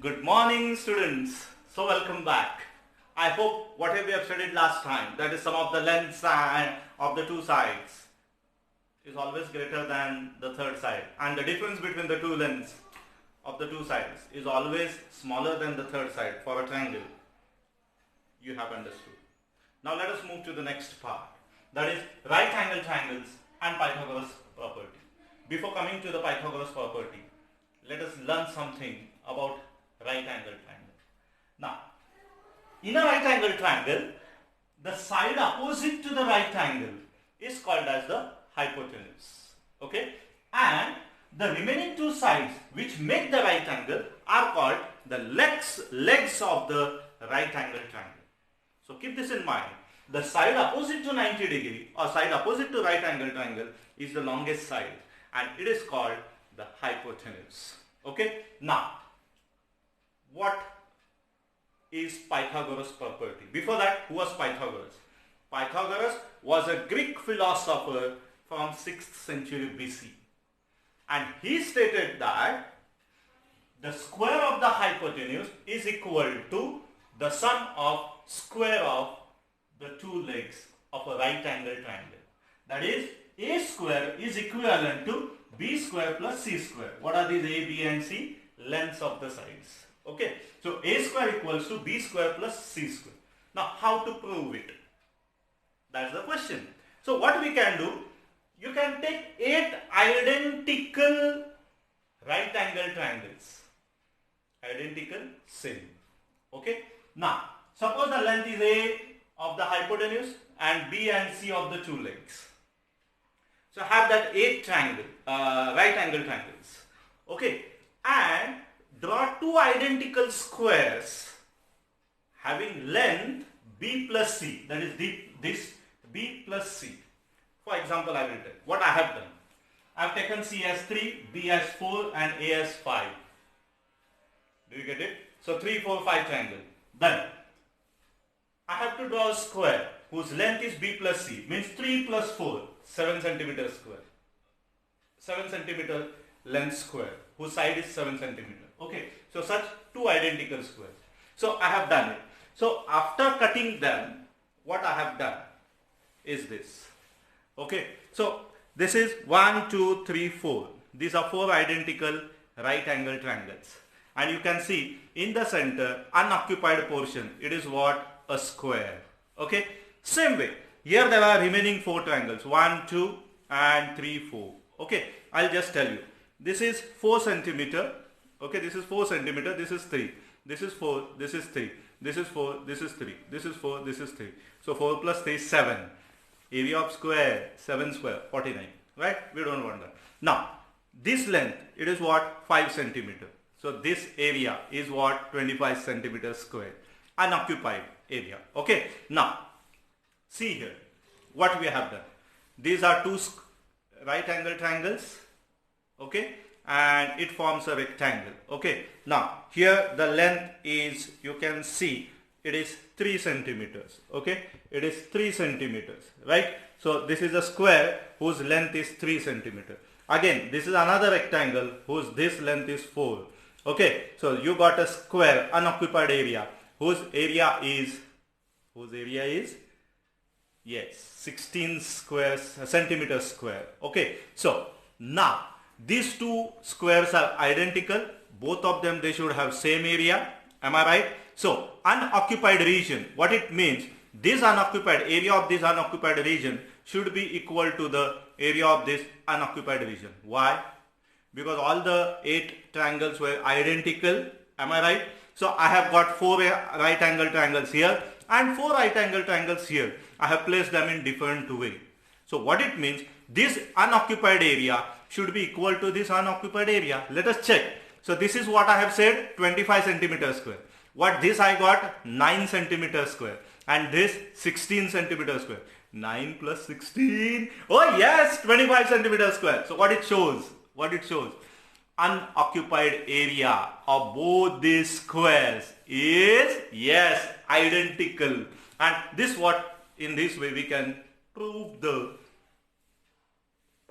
Good morning, students. So welcome back. I hope whatever we have studied last time, that is sum of the lengths of the two sides is always greater than the third side, and the difference between the two lengths of the two sides is always smaller than the third side for a triangle. You have understood. Now let us move to the next part, that is right angle triangles and Pythagoras property. Before coming to the Pythagoras property, let us learn something about right angle triangle. Now, in a right angle triangle, the side opposite to the right angle is called as the hypotenuse. Okay? And the remaining two sides which make the right angle are called the legs of the right angle triangle. So keep this in mind. The side opposite to 90 degree or side opposite to right angle triangle is the longest side, and it is called the hypotenuse. Okay? Now, what is Pythagoras property? Before that, who was Pythagoras? Pythagoras was a Greek philosopher from 6th century BC, and he stated that the square of the hypotenuse is equal to the sum of square of the two legs of a right angle triangle. That is, a square is equivalent to b square plus c square. What are these a, b and c? Lengths of the sides. Okay, so a square equals to b square plus c square. Now how to prove it? That's the question. So what we can do, you can take 8 identical right angle triangles. Identical, same. Okay, now suppose the length is a of the hypotenuse and b and c of the two legs. So have that 8 right angle triangles. Okay, and draw 2 identical squares having length b plus c, that is this b plus c. For example, I will tell what I have done. I have taken c as 3, b as 4 and a as 5. Do you get it? So 3, 4, 5 triangle. Then I have to draw a square whose length is b plus c, means 3 plus 4, 7 centimeter square. 7 centimeter length square whose side is 7 centimeter. Okay, so such 2 identical squares. So I have done it. So after cutting them, what I have done is this. Okay, so this is 1, 2, 3, 4. These are 4 identical right angle triangles. And you can see in the center, unoccupied portion, it is what? A square. Okay, same way. Here there are remaining 4 triangles, 1, 2 and 3, 4. Okay, I'll just tell you. This is 4 centimeter. Okay, this is 4 centimeter, this is 3. This is 4, this is 3. This is 4, this is 3. This is 4, this is 3. So 4 plus 3 is 7. Area of square, 7 square, 49. Right? We don't want that. Now, this length, it is what? 5 centimeter. So this area is what? 25 centimeters square. Unoccupied area. Okay. Now, see here what we have done. These are 2 right angle triangles. Okay. And it forms a rectangle. Okay. Now, here the length is, you can see, it is 3 centimeters. Okay. It is 3 centimeters. Right. So, this is a square whose length is 3 centimeters. Again, this is another rectangle whose this length is 4. Okay. So, you got a square, unoccupied area, whose area is, yes, 16 centimeters square. Okay. So, now, these 2 squares are identical. Both of them, they should have same area. Am I right? So, unoccupied region, what it means, this unoccupied area of this unoccupied region should be equal to the area of this unoccupied region. Why? Because all the 8 triangles were identical. Am I right? So, I have got 4 right angle triangles here and 4 right angle triangles here. I have placed them in different way. So, what it means, this unoccupied area should be equal to this unoccupied area. Let us check. So, this is what I have said, 25 centimeter square. What this I got? 9 centimeter square. And this 16 centimeter square. 9 plus 16. Oh yes, 25 centimeter square. So, what it shows? What it shows? Unoccupied area of both these squares is, yes, identical. And this what, in this way we can prove the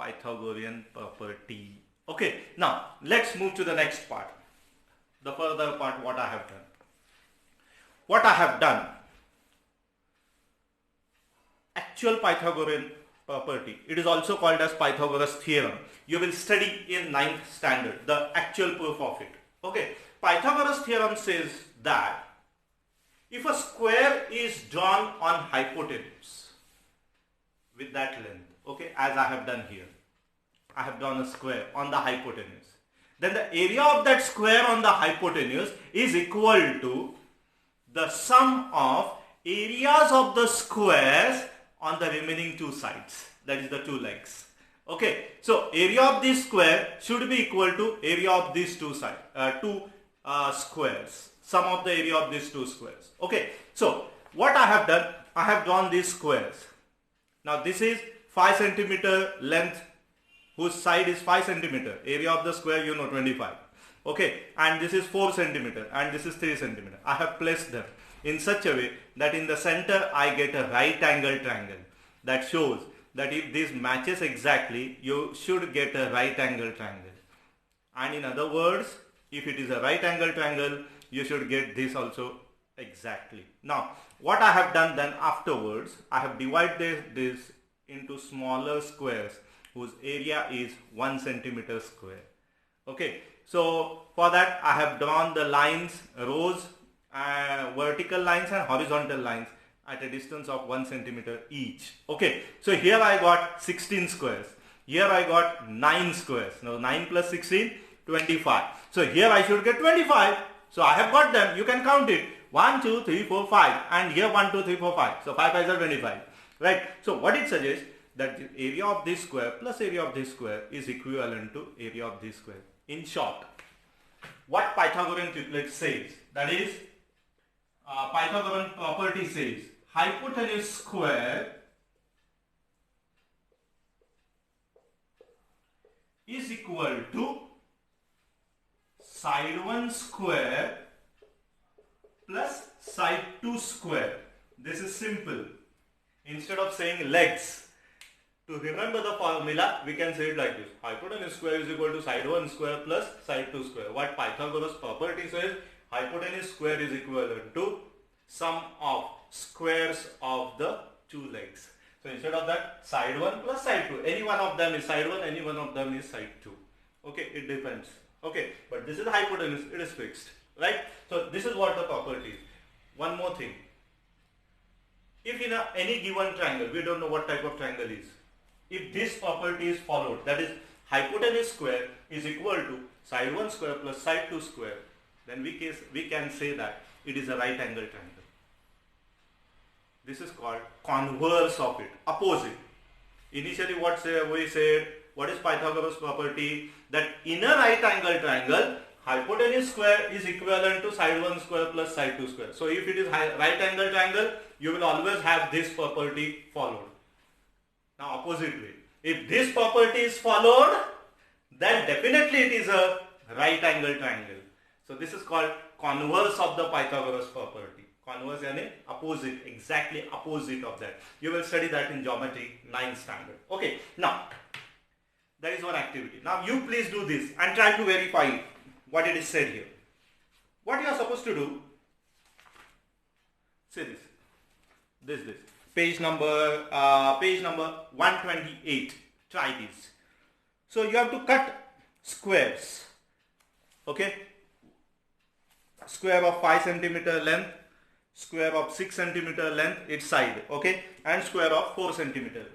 Pythagorean property. Okay, now let's move to the next part. the further part what I have done. What I have done, actual Pythagorean property, it is also called as Pythagoras theorem. You will study in 9th standard the actual proof of it. Okay, Pythagoras theorem says that if a square is drawn on hypotenuse with that length, okay, as I have done here, I have drawn a square on the hypotenuse, then the area of that square on the hypotenuse is equal to the sum of areas of the squares on the remaining two sides, that is the two legs. Okay, so area of this square should be equal to area of these two squares, sum of the area of these two squares. Okay, so what I have done, I have drawn these squares. Now this is 5 centimeter length, whose side is 5 centimeter, area of the square 25. Okay, and this is 4 centimeter and this is 3 centimeter. I have placed them in such a way that in the center I get a right angle triangle. That shows that if this matches exactly, you should get a right angle triangle. And in other words, if it is a right angle triangle, you should get this also exactly. Now, what I have done then afterwards, I have divided this into smaller squares whose area is 1 centimeter square. Okay, so for that I have drawn the lines, rows, vertical lines and horizontal lines at a distance of 1 centimeter each. Okay, so here I got 16 squares. Here I got 9 squares. Now 9 plus 16, 25. So here I should get 25. So I have got them. You can count it. 1, 2, 3, 4, 5. And here 1, 2, 3, 4, 5. So 5 5 are 25. Right. So what it suggests, that the area of this square plus area of this square is equivalent to area of this square. In short, what Pythagorean triplet says, that is Pythagorean property says, hypotenuse square is equal to side 1 square plus side 2 square. This is simple. Instead of saying legs, to remember the formula, we can say it like this. Hypotenuse square is equal to side 1 square plus side 2 square. What Pythagoras property says, hypotenuse square is equivalent to sum of squares of the two legs. So instead of that, side 1 plus side 2. Any one of them is side 1, any one of them is side 2. Okay, it depends. Okay, but this is the hypotenuse, it is fixed. Right? So this is what the property is. One more thing. If in any given triangle, we don't know what type of triangle is. If this property is followed, that is hypotenuse square is equal to side 1 square plus side 2 square, then we can say that it is a right angle triangle. This is called converse of it, opposite. Initially we said, what is Pythagoras property? That in a right angle triangle, hypotenuse square is equivalent to side 1 square plus side 2 square. So if it is right angle triangle, you will always have this property followed. Now opposite way. If this property is followed, then definitely it is a right angle triangle. So this is called converse of the Pythagoras property. Converse means opposite, exactly opposite of that. You will study that in geometry 9th standard. Okay, now that is one activity. Now you please do this and try to verify what it is said here. What you are supposed to do, say this. Page number 128. Try this. So you have to cut squares. Okay. Square of 5 centimeter length, square of 6 centimeter length its side. Okay. And square of 4 centimeter.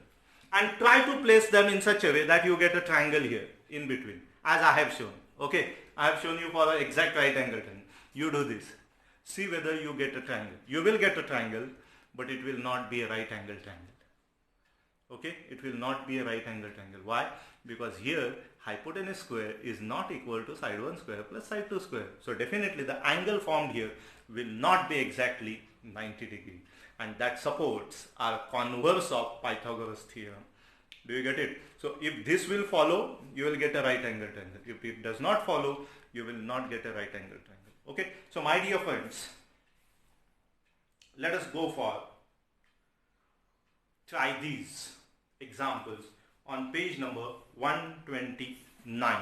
And try to place them in such a way that you get a triangle here in between, as I have shown. Okay. I have shown you for an exact right angle triangle. You do this. See whether you get a triangle. You will get a triangle, but it will not be a right angle triangle. Okay, it will not be a right angle triangle. Why? Because here hypotenuse square is not equal to side 1 square plus side 2 square. So definitely the angle formed here will not be exactly 90 degree. And that supports our converse of Pythagoras theorem. Do you get it? So if this will follow, you will get a right angle triangle. If it does not follow, you will not get a right angle triangle. Okay, so my dear friends, let us go for try these examples on page number 129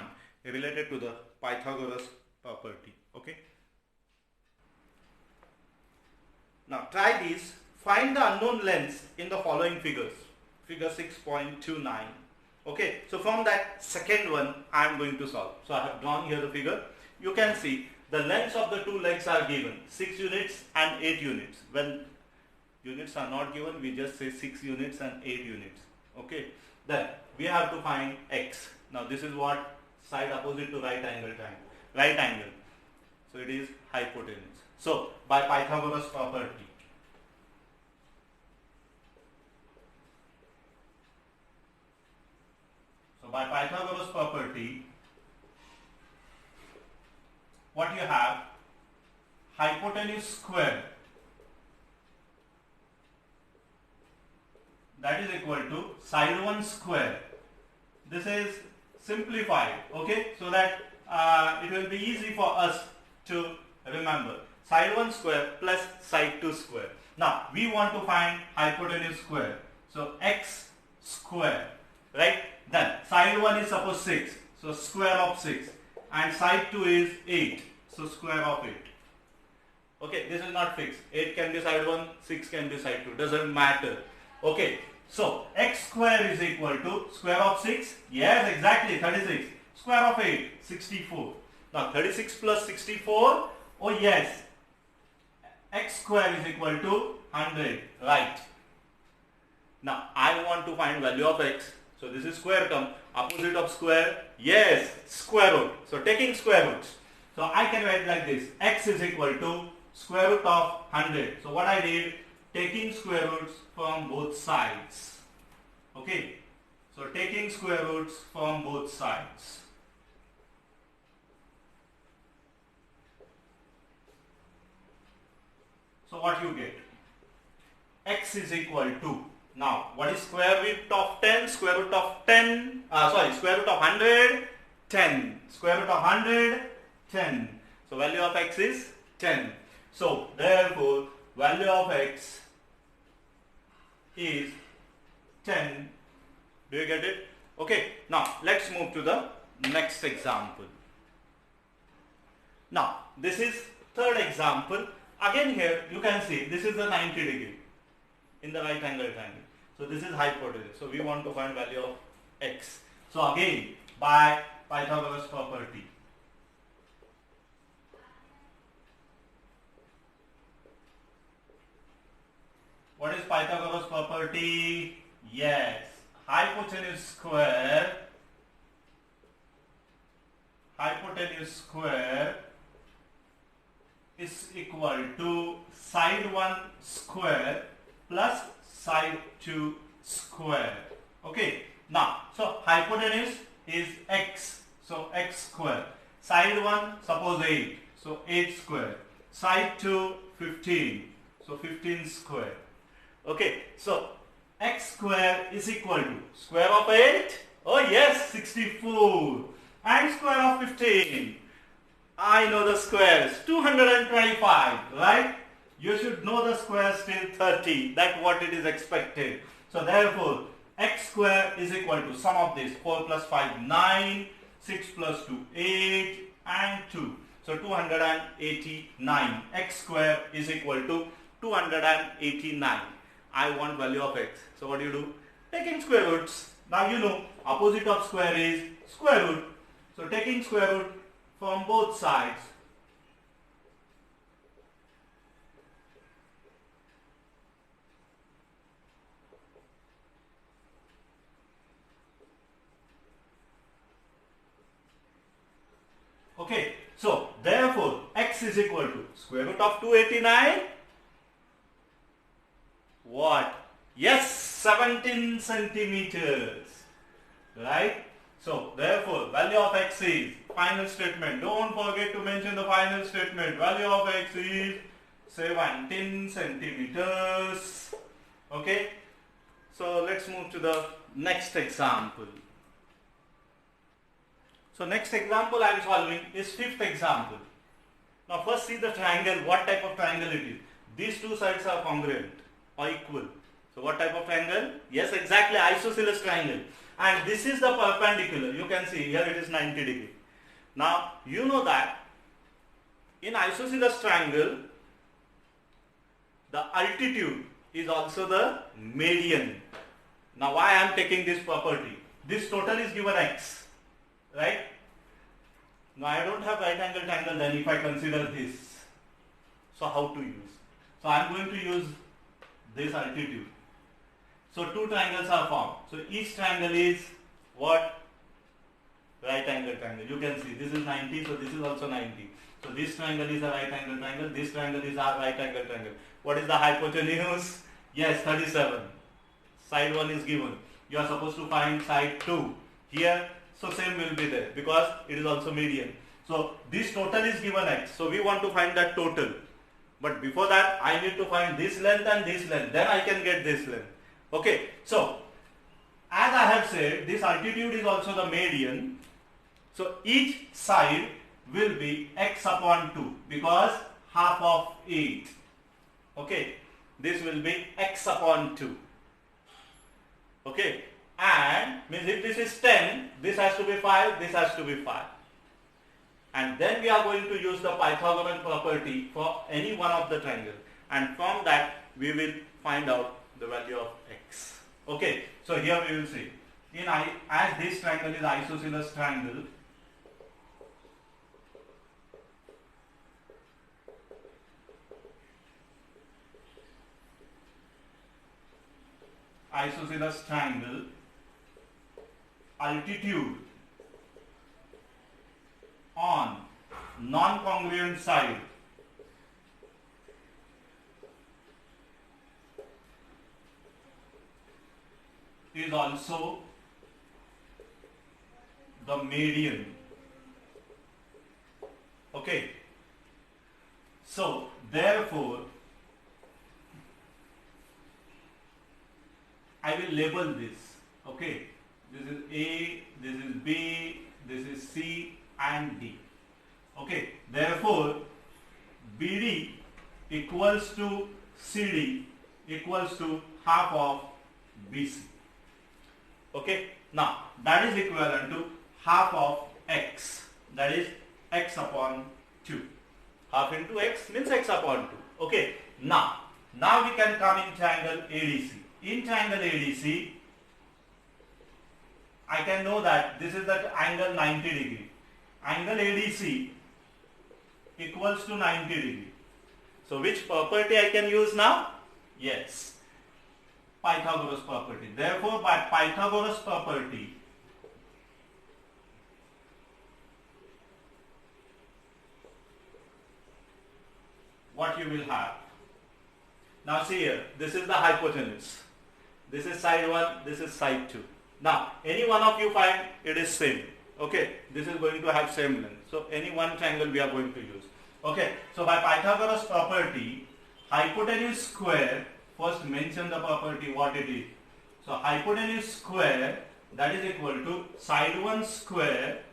related to the Pythagoras property. Okay. Now try this. Find the unknown lengths in the following figures. Figure 6.29. Okay. So from that second one I am going to solve. So I have drawn here the figure. You can see the lengths of the two legs are given 6 units and 8 units. When units are not given, we just say 6 units and 8 units. Okay. Then we have to find x. Now this is what? Side opposite to right angle triangle. Right angle. So it is hypotenuse. So by Pythagoras property. So by Pythagoras property, what you have? Hypotenuse square, that is equal to side 1 square. This is simplified, okay, so that it will be easy for us to remember. Side 1 square plus side 2 square. Now we want to find hypotenuse square. So x square, right? Then side 1 is suppose 6. So square of 6. And side 2 is 8. So square of 8. Okay, this is not fixed. 8 can be side 1, 6 can be side 2. Doesn't matter. Okay, so x square is equal to square of 6. Yes, exactly, 36. Square of 8, 64. Now 36 plus 64. Oh yes. X square is equal to 100. Right. Now I want to find value of x. So this is square term. Opposite of square. Yes, square root. So taking square roots. So I can write like this. X is equal to square root of 100. So what I did, taking square roots from both sides. Okay. So taking square roots from both sides. So what you get? X is equal to, now what is square root of 10? Square root of 10, square root of 100, 10. Square root of 100, 10. So value of x is 10. So therefore value of x is 10. Do you get it? Okay. Now let's move to the next example. Now this is third example. Again here you can see this is the 90 degree in the right angle triangle. So this is hypotenuse. So we want to find value of x. So again by Pythagoras property. What is Pythagoras property? Yes, hypotenuse square is equal to side 1 square plus side 2 square. Okay. Now, so hypotenuse is x. So x square. Side 1 suppose 8. So 8 square. Side 2 15. So 15 square. Okay. So x square is equal to square of 8. Oh yes, 64. And square of 15. I know the squares. 225, right? You should know the squares till 30. That's what it is expected. So therefore, x square is equal to sum of this. 4 plus 5, 9. 6 plus 2, 8. And 2. So 289. X square is equal to 289. I want value of x. So what do you do? Taking square roots. Now you know opposite of square is square root. So taking square root from both sides. Okay, so therefore x is equal to square root of 289. What? Yes, 17 centimeters. Right? So therefore value of x is, final statement, don't forget to mention the final statement, value of x is 17 centimeters. Okay. So let's move to the next example. So next example I am solving is fifth example. Now first see the triangle, what type of triangle it is. These two sides are congruent or equal. So what type of triangle? Yes, exactly, isosceles triangle. And this is the perpendicular. You can see here it is 90 degree. Now you know that in isosceles triangle, the altitude is also the median. Now why I am taking this property? This total is given x, right? Now I don't have right angle triangle then if I consider this. So how to use? So I am going to use this altitude. So two triangles are formed. So each triangle is what? Right angle triangle. You can see this is 90, so this is also 90. So this triangle is a right angle triangle, this triangle is a right angle triangle. What is the hypotenuse? Yes, 37. Side 1 is given. You are supposed to find side 2 here. So same will be there because it is also median. So this total is given x. So we want to find that total. But before that I need to find this length and this length. Then I can get this length. Okay. So as I have said, this altitude is also the median. So each side will be x upon 2 because half of 8. Okay. This will be x upon 2. Okay. And means if this is 10, this has to be 5, this has to be 5. And then we are going to use the Pythagorean property for any one of the triangle. And from that we will find out the value of x. Okay. So here we will see. As this triangle is isosceles triangle, altitude on non-congruent side is also the median. Okay. So therefore I will label this. Okay. This is A, this is B, this is C and D. Okay. Therefore BD equals to CD equals to half of BC. Okay. Now that is equivalent to half of x. That is x upon 2. Half into x means x upon 2. Okay. Now we can come in triangle ADC. In triangle ADC, I can know that this is the angle 90 degree. Angle ADC equals to 90 degree. So which property I can use now? Yes, Pythagoras property. Therefore by Pythagoras property, what you will have? Now see here, this is the hypotenuse. This is side 1, this is side 2. Now, any one of you find it is same. Okay, this is going to have same length. So, any one triangle we are going to use. Okay, so by Pythagoras property, hypotenuse square, first mention the property what it is. So, hypotenuse square, that is equal to side 1 square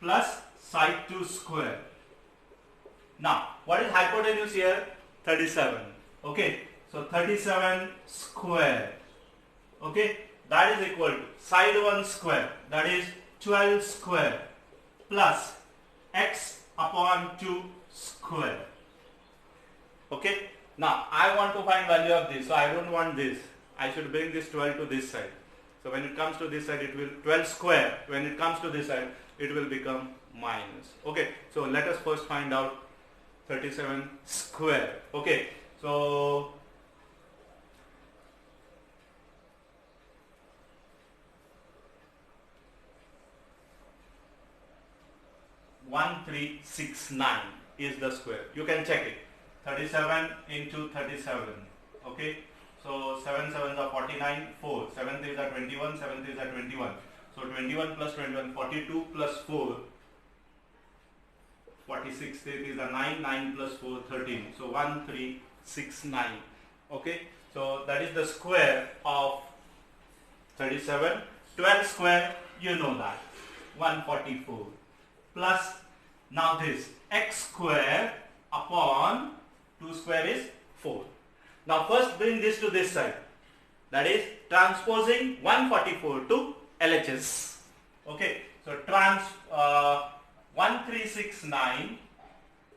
plus side 2 square. Now, what is hypotenuse here? 37. Okay. So 37 square, okay, that is equal to side 1 square, that is 12 square plus x upon 2 square. Okay. Now I want to find value of this, so I don't want this. I should bring this 12 to this side. So when it comes to this side, it will 12 square. When it comes to this side, it will become minus. Okay. So let us first find out 37 square. Okay. So 1369 is the square. You can check it. 37 into 37. Okay. So 7 sevens are 49, 4. 7 3s are 21, 7 3s are 21. So 21 plus 21, 42 plus 4, 46. 3 3s are 9, 9 plus 4, 13. So 1369. Okay. So that is the square of 37. 12 square, you know that. 144. Plus, now this x square upon 2 square is 4. Now first bring this to this side. That is transposing 144 to LHS. Okay. So 1369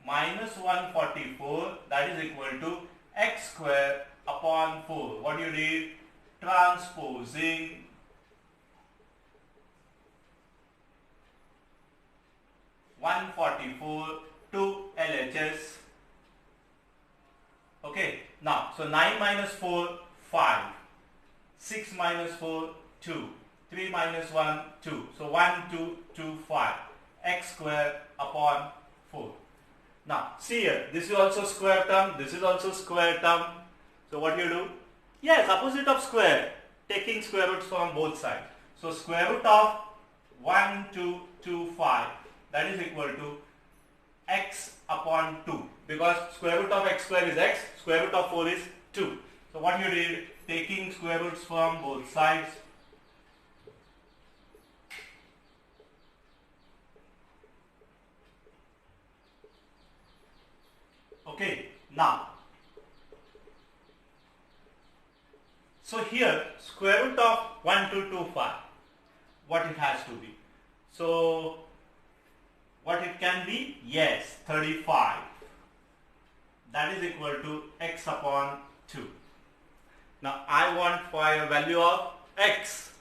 minus 144, that is equal to x square upon 4. What you did? Transposing 144 to LHS. Okay, now, so 9 minus 4, 5. 6 minus 4, 2. 3 minus 1, 2. So 1, 2, 2, 5. X square upon 4. Now, see here, this is also square term, this is also square term. So what you do? Yes, opposite of square, taking square roots from both sides. So square root of 1, 2, 2, 5, that is equal to x upon 2. Because square root of x square is x, square root of 4 is 2. So what you did? Taking square roots from both sides. Okay, now, so here square root of 1225, what it has to be? So, what it can be? Yes, 35. That is equal to x upon 2. Now, I want for a value of x.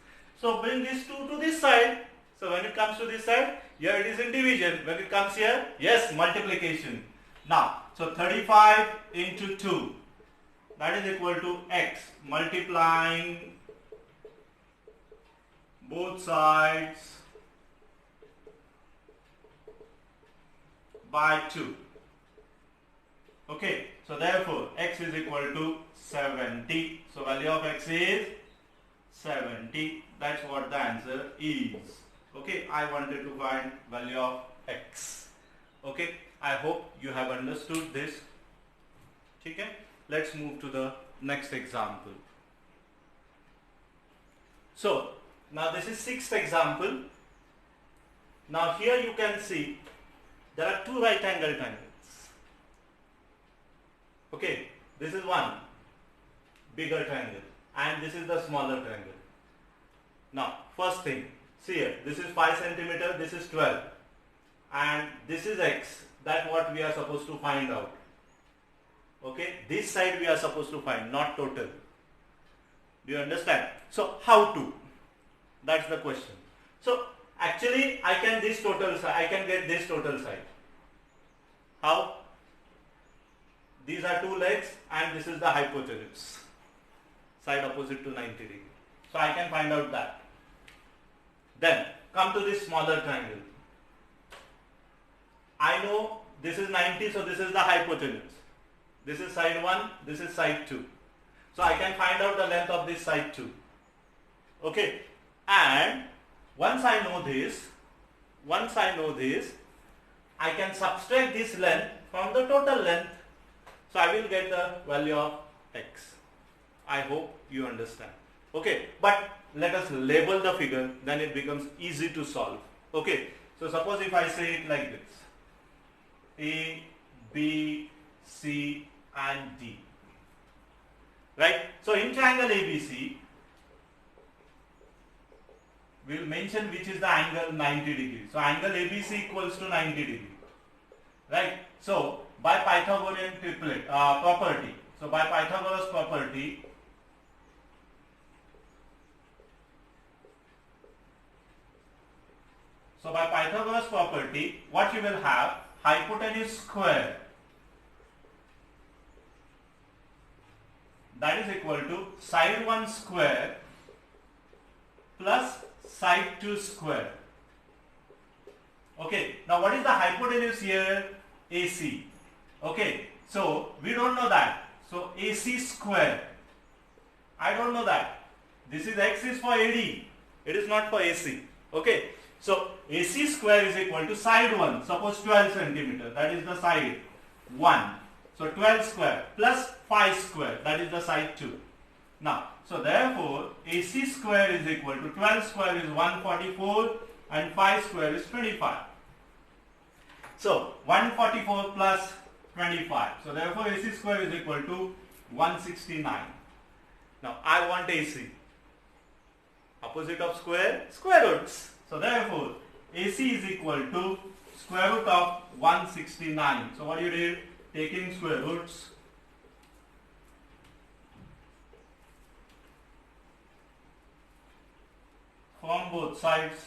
So, bring this 2 to this side. So, when it comes to this side, here it is in division. When it comes here, yes, multiplication. Now, so 35 into 2, that is equal to x, multiplying both sides by 2. Okay, so therefore x is equal to 70. So value of x is 70. That's what the answer is. Okay, I wanted to find value of x. Okay, I hope you have understood this. Okay, let's move to the next example. So now this is sixth example. Now here you can see there are two right angle triangles. Okay, this is one bigger triangle and this is the smaller triangle. Now first thing, see here, this is 5 centimeter, this is 12 and this is x. That's what we are supposed to find out. Okay, this side we are supposed to find, not total. Do you understand? So how to? That's the question. So actually I can get this total side. How? These are two legs and this is the hypotenuse, side opposite to 90 degree. So I can find out that. Then come to this smaller triangle. I know this is 90, so this is the hypotenuse. This is side 1, this is side 2. So I can find out the length of this side 2. Okay, and once I know this, I can subtract this length from the total length. So I will get the value of x. I hope you understand. Okay, but let us label the figure, then it becomes easy to solve. Okay, so suppose if I say it like this: A, B, C and D. Right? So in triangle ABC, we will mention which is the angle 90 degree. So angle ABC equals to 90 degree. Right? So by Pythagorean property, by Pythagoras property, what you will have? Hypotenuse square, that is equal to side 1 square plus side 2 square. Okay, now what is the hypotenuse here? AC. Okay, so we don't know that. So AC square, I don't know that. This is x is for AD, it is not for AC. Okay, so AC square is equal to side 1, suppose 12 centimeter, that is the side 1. So 12 square plus 5 square, that is the side 2. Now, so therefore AC square is equal to 12 square is 144 and 5 square is 25. So 144 plus 25. So therefore AC square is equal to 169. Now I want AC. Opposite of square, square roots. So therefore AC is equal to square root of 169. So what you did, taking square roots, from both sides,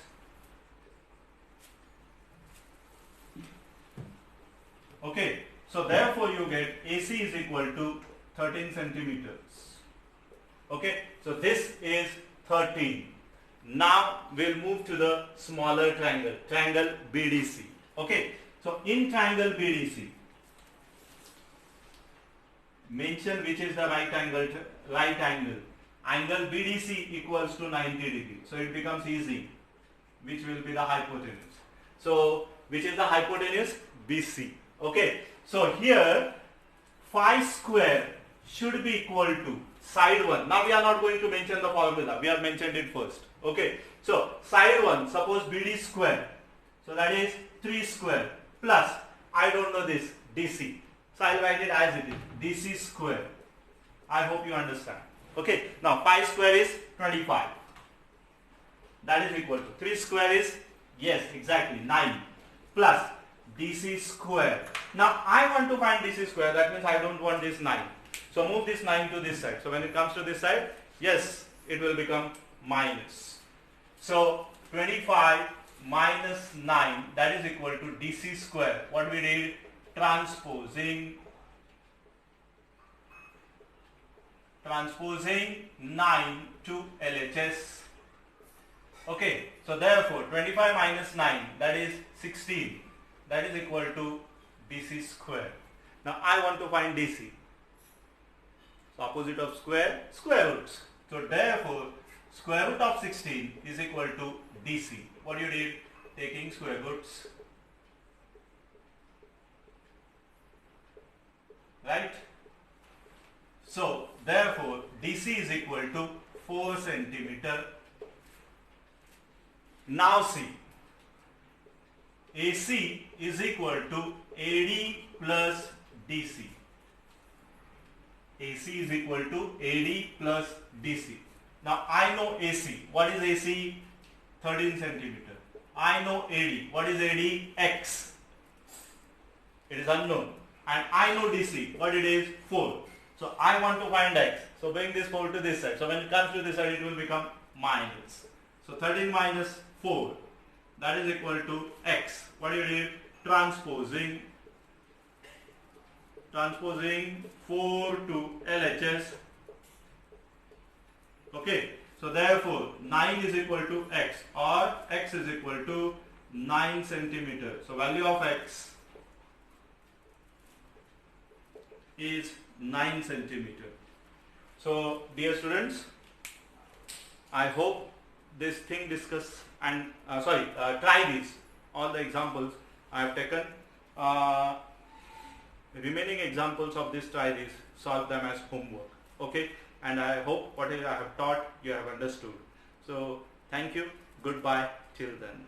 okay. So therefore you get AC is equal to 13 centimeters. Okay, so this is 13. Now we'll move to the smaller triangle, triangle BDC. Okay, so in triangle BDC, mention which is the right angle. Angle BDC equals to 90 degrees. So it becomes easy. Which will be the hypotenuse? So which is the hypotenuse? BC. Okay, so here phi square should be equal to side 1. Now we are not going to mention the formula. We have mentioned it first. Okay, so side 1, suppose BD square. So that is 3 square plus, I don't know this, DC. So I will write it as it is, DC square. I hope you understand. Okay, now pi square is 25. That is equal to 3 square is, yes, exactly 9 plus DC square. Now I want to find DC square, that means I don't want this 9. So move this 9 to this side. So when it comes to this side, yes, it will become minus. So 25 minus 9, that is equal to DC square. What we did, transposing 9 to LHS. Okay, so therefore 25 minus 9, that is 16. That is equal to DC square. Now I want to find DC. So opposite of square, square roots. So therefore square root of 16 is equal to DC. What you did, taking square roots, right? So therefore DC is equal to 4 centimeter. Now see, AC is equal to AD plus DC. AC is equal to AD plus DC. Now I know AC. What is AC? 13 centimeter. I know AD. What is AD? X. It is unknown. And I know DC. What it is? 4. So I want to find X. So bring this 4 to this side. So when it comes to this side, it will become minus. So 13 minus 4. That is equal to X. What do you do? Transposing 4 to LHS. Okay, so therefore 9 is equal to X, or X is equal to 9 centimeter. So value of X is 9 centimeter. So dear students, I hope this thing discussed and try these, all the examples I have taken. Remaining examples of this, try this, solve them as homework. Okay, and I hope whatever I have taught you have understood. So thank you, goodbye, till then.